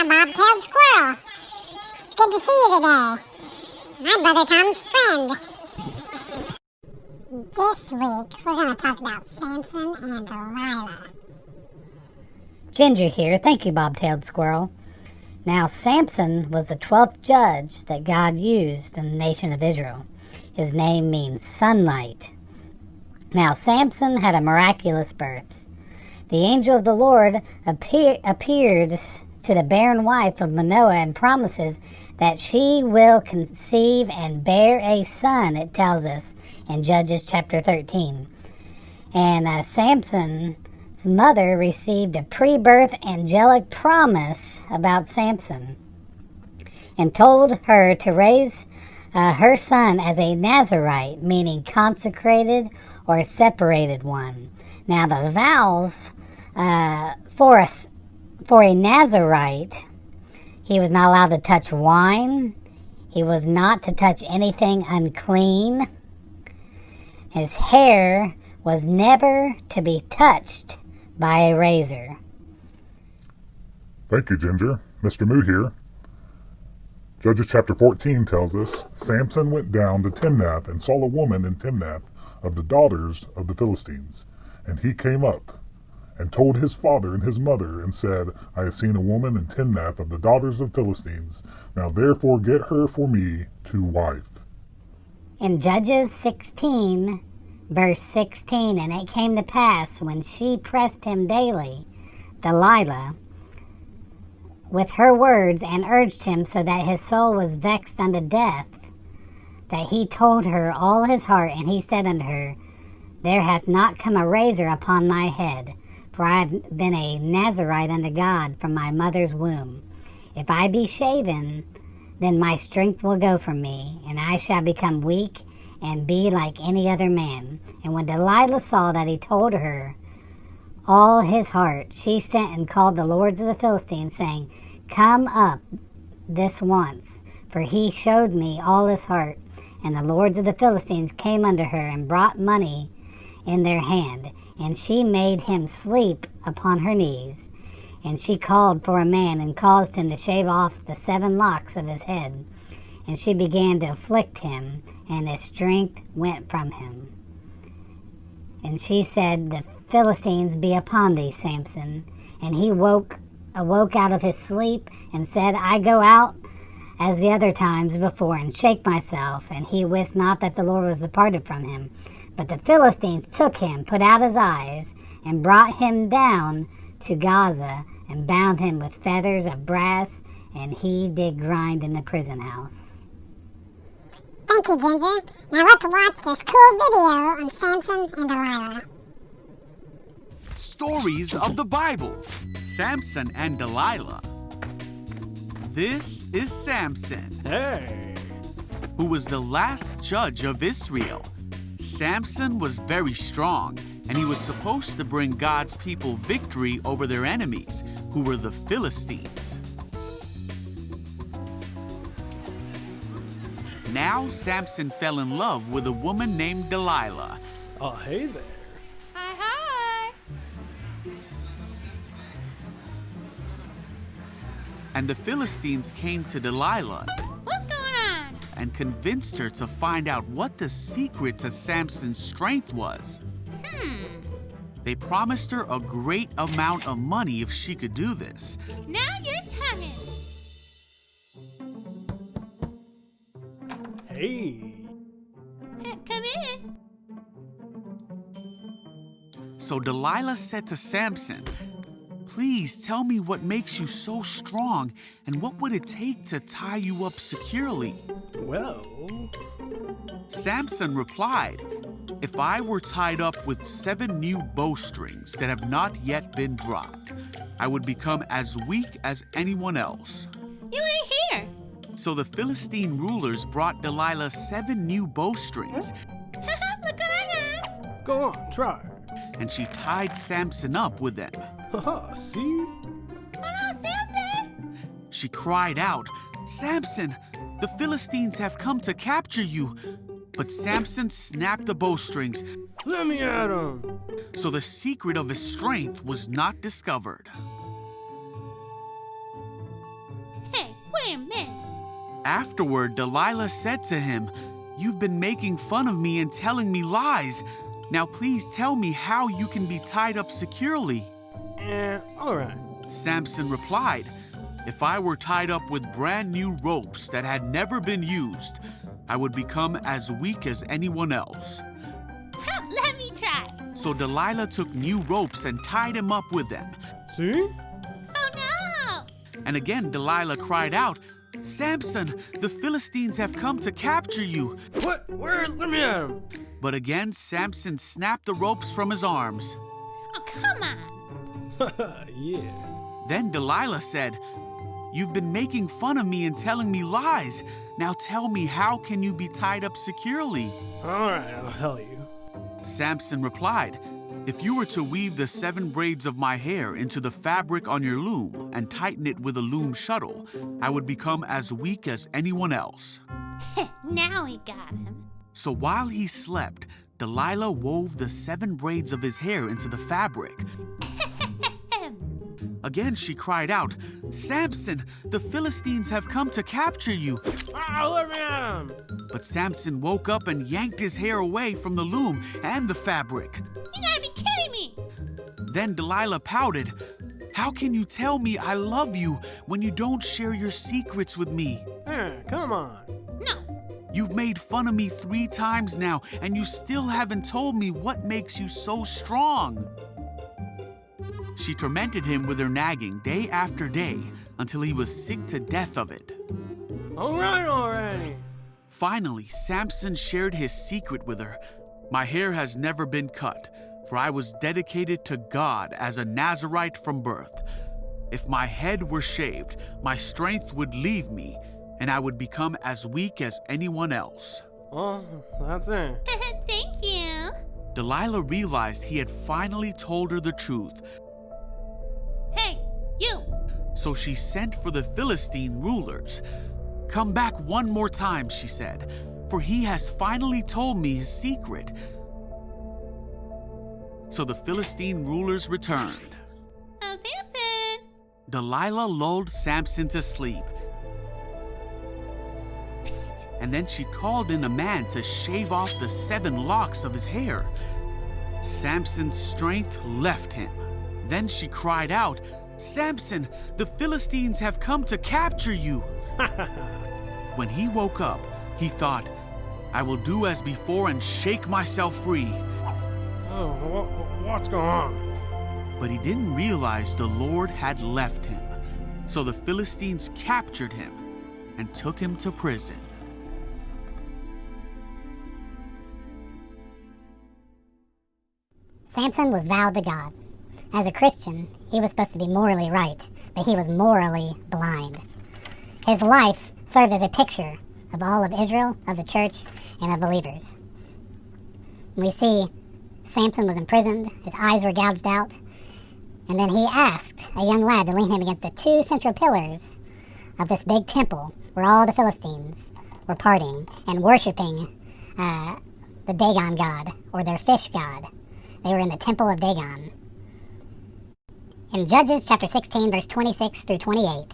bobtailed squirrel. It's good to see you today. I'm Brother Tom's friend. This week, we're going to talk about Samson and Delilah. Ginger here. Thank you, bobtailed squirrel. Now, Samson was the 12th judge that God used in the nation of Israel. His name means sunlight. Now, Samson had a miraculous birth. The angel of the Lord appeared to the barren wife of Manoah and promises that she will conceive and bear a son, it tells us in Judges chapter 13. And Samson's mother received a pre-birth angelic promise about Samson and told her to raise her son as a Nazarite, meaning consecrated or separated one. Now, the vows for a Nazarite, he was not allowed to touch wine. He was not to touch anything unclean. His hair was never to be touched by a razor. Thank you, Ginger. Mr. Moo here. Judges chapter 14 tells us, Samson went down to Timnath and saw a woman in Timnath of the daughters of the Philistines. And he came up and told his father and his mother, and said, I have seen a woman in Timnath of the daughters of the Philistines. Now therefore get her for me to wife. In Judges 16, verse 16, and it came to pass, when she pressed him daily, Delilah, with her words, and urged him so that his soul was vexed unto death, that he told her all his heart, and he said unto her, There hath not come a razor upon my head, for I have been a Nazarite unto God from my mother's womb. If I be shaven, then my strength will go from me, and I shall become weak, and be like any other man. And when Delilah saw that he told her all his heart, she sent and called the lords of the Philistines, saying, Come up this once, for he showed me all his heart. And the lords of the Philistines came unto her, and brought money in their hand, and she made him sleep upon her knees. And she called for a man, and caused him to shave off the 7 locks of his head. And she began to afflict him, and his strength went from him. And she said, The Philistines be upon thee, Samson. And he awoke out of his sleep, and said, I go out as the other times before, and shake myself. And he wist not that the Lord was departed from him. But the Philistines took him, put out his eyes, and brought him down to Gaza, and bound him with fetters of brass, and he did grind in the prison house. Thank you, Ginger. Now let's watch this cool video on Samson and Delilah. Stories of the Bible. Samson and Delilah. This is Samson, who was the last judge of Israel. Samson was very strong, and he was supposed to bring God's people victory over their enemies, who were the Philistines. Now Samson fell in love with a woman named Delilah. Oh, hey there. Hi. And the Philistines came to Delilah What's going on? and convinced her to find out what the secret to Samson's strength was. They promised her a great amount of money if she could do this. Now you're talking. Hey. Come in. So Delilah said to Samson, Please tell me what makes you so strong, and what would it take to tie you up securely? Well, Samson replied, If I were tied up with 7 new bowstrings that have not yet been dropped, I would become as weak as anyone else. You ain't here. So the Philistine rulers brought Delilah 7 new bowstrings, Look what I got. go on, try. and she tied Samson up with them. Haha, see? Oh no, Samson! She cried out, Samson, the Philistines have come to capture you. But Samson snapped the bowstrings, Let me at him. so the secret of his strength was not discovered. Afterward, Delilah said to him, "You've been making fun of me and telling me lies. Now please tell me how you can be tied up securely." Alright. Samson replied, "If I were tied up with brand new ropes that had never been used, I would become as weak as anyone else." Let me try. So Delilah took new ropes and tied him up with them. See? Oh no! And again Delilah cried out, "Samson, the Philistines have come to capture you." What? Where? Let me at him. But again Samson snapped the ropes from his arms. Oh, come on. Yeah. Then Delilah said, "You've been making fun of me and telling me lies. Now tell me, how can you be tied up securely?" Alright, I'll tell you. Samson replied, "If you were to weave the 7 braids of my hair into the fabric on your loom and tighten it with a loom shuttle, I would become as weak as anyone else." Now we got him. So while he slept, Delilah wove the 7 braids of his hair into the fabric. Again she cried out, "Samson, the Philistines have come to capture you." Let me at him. But Samson woke up and yanked his hair away from the loom and the fabric. You gotta be kidding me. Then Delilah pouted, "How can you tell me I love you when you don't share your secrets with me? Come on. No. You've made fun of me 3 times now, and you still haven't told me what makes you so strong." She tormented him with her nagging day after day until he was sick to death of it. Alright already. Finally, Samson shared his secret with her. "My hair has never been cut, for I was dedicated to God as a Nazirite from birth. If my head were shaved, my strength would leave me, and I would become as weak as anyone else." Well, that's it. Thank you. Delilah realized he had finally told her the truth, Hey, you. so she sent for the Philistine rulers. "Come back one more time," she said, "for he has finally told me his secret." So the Philistine rulers returned. Oh, Samson. Delilah lulled Samson to sleep. And then she called in a man to shave off the 7 locks of his hair. Samson's strength left him. Then she cried out, "Samson, the Philistines have come to capture you." When he woke up, he thought, "I will do as before and shake myself free." Oh, what's going on? But he didn't realize the Lord had left him. So the Philistines captured him and took him to prison. Samson was vowed to God. As a Christian, he was supposed to be morally right, but he was morally blind. His life serves as a picture of all of Israel, of the church, and of believers. We see Samson was imprisoned, his eyes were gouged out, and then he asked a young lad to lean him against the 2 central pillars of this big temple where all the Philistines were partying and worshiping the Dagon god, or their fish god. They were in the temple of Dagon. In Judges chapter 16, verse 26 through 28,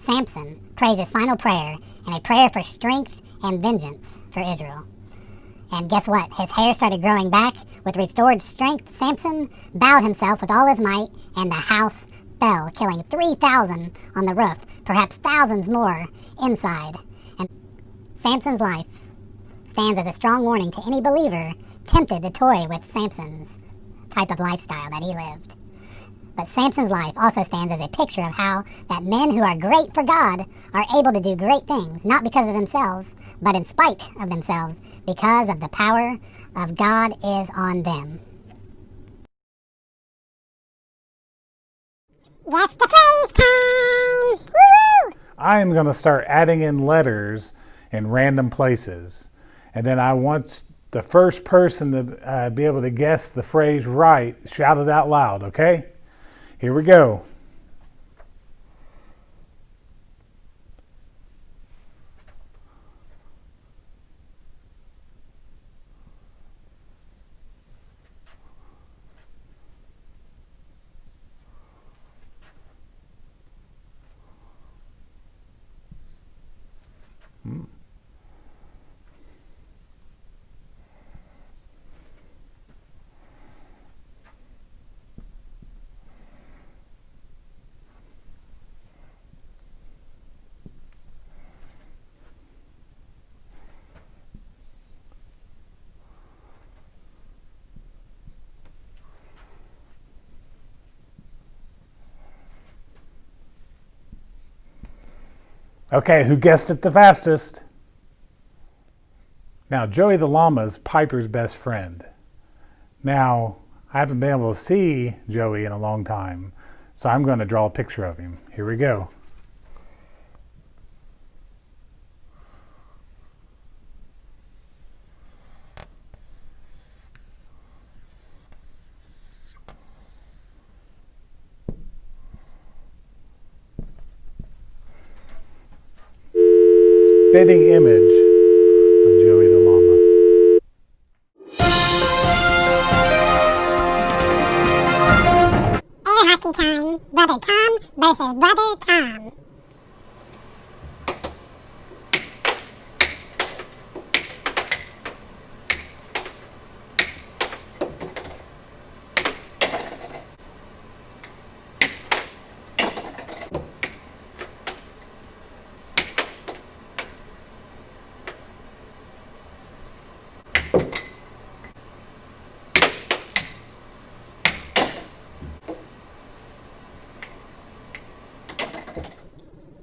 Samson prays his final prayer, and a prayer for strength and vengeance for Israel. And guess what? His hair started growing back. With restored strength, Samson bowed himself with all his might, and the house fell, killing 3,000 on the roof, perhaps thousands more inside. And Samson's life stands as a strong warning to any believer tempted to toy with Samson's type of lifestyle that he lived. But Samson's life also stands as a picture of how that men who are great for God are able to do great things, not because of themselves, but in spite of themselves, because of the power of God is on them. Guess the praise time! Woo! I am going to start adding in letters in random places. And then I want the first person to be able to guess the phrase right, shout it out loud, okay? Here we go. Okay, who guessed it the fastest? Now, Joey the llama is Piper's best friend. Now, I haven't been able to see Joey in a long time, so I'm going to draw a picture of him. Here we go. Spitting image of Joey the llama. Air hockey time. Brother Tom versus Brother Tom.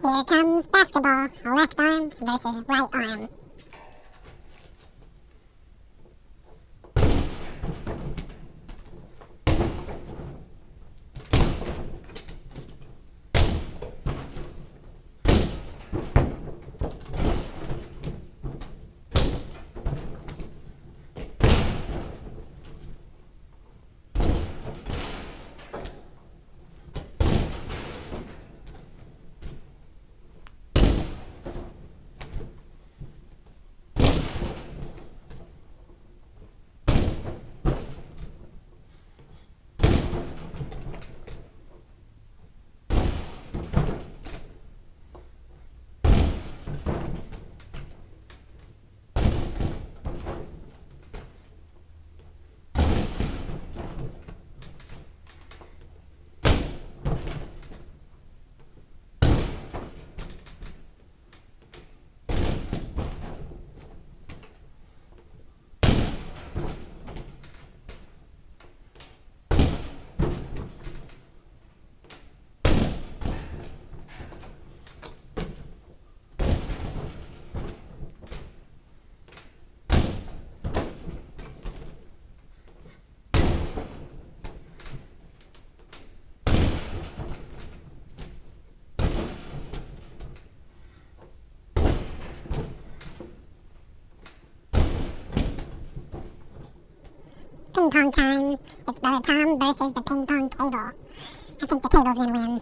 Here comes basketball. Left arm versus right arm. Ping pong time. It's Brother Tom versus the ping pong table. I think the table's gonna win.